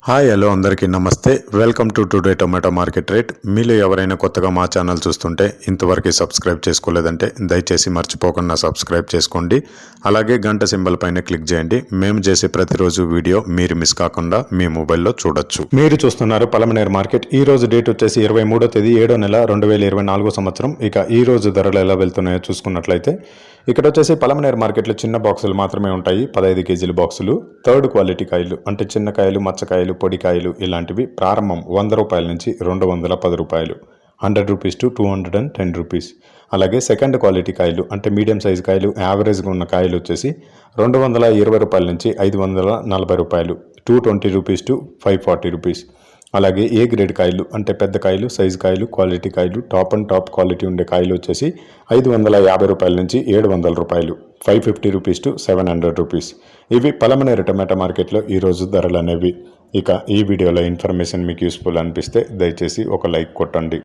Hi hello అందరికీ నమస్తే. Welcome to today tomato market rate. మీలో ఎవరైనా కొత్తగా మా ఛానల్ చూస్తుంటే ఇంతవరకు సబ్స్క్రైబ్ చేసుకోలేదంటే దయచేసి మర్చిపోకుండా సబ్స్క్రైబ్ చేసుకోండి. అలాగే గంట సింబల్ పైన క్లిక్ చేయండి. మేము చేసే ప్రతిరోజు వీడియో మీరు మిస్ కాకుండా మీ మొబైల్లో చూడొచ్చు. మీరు చూస్తున్నారు పలమనేరు మార్కెట్. ఈ రోజు డేట్ వచ్చేసి 23వ తేదీ 7వ నెల 2024 సంవత్సరం. ఇక ఈ రోజు ధరలు ఎలా వెళ్తున్నాయో చూసుకున్నట్లయితే ఇక్కడ వచ్చేసి పలమనేరు మార్కెట్లో చిన్న బాక్సులు మాత్రమే ఉంటాయి. 15 కేజీల బాక్సులు. థర్డ్ క్వాలిటీ కాయలు అంటే చిన్న కాయలు, మచ్చకాయలు, పొడికాయలు ఇలాంటివి ప్రారంభం 100 రూపాయల నుంచి 210 రూపాయలు, 100 రూపీస్ టు 210 రూపీస్. అలాగే సెకండ్ క్వాలిటీ కాయలు అంటే మీడియం సైజు కాయలు, యావరేజ్గా ఉన్న కాయలు వచ్చేసి 220 రూపాయల నుంచి 540 రూపాయలు, 220 రూపీస్ టు 540 రూపీస్. అలాగే ఏ గ్రేడ్ కాయలు అంటే పెద్ద కాయలు, సైజు కాయలు, క్వాలిటీ కాయలు, టాప్ అండ్ టాప్ క్వాలిటీ ఉండే కాయలు వచ్చేసి 550 రూపాయల నుంచి 700 రూపాయలు, 550 రూపీస్ టు 700 రూపీస్. ఇవి పలమనేరు టమాటా మార్కెట్లో ఈరోజు ధరలు అనేవి. ఇక ఈ వీడియోలో ఇన్ఫర్మేషన్ మీకు యూస్ఫుల్ అనిపిస్తే దయచేసి ఒక లైక్ కొట్టండి.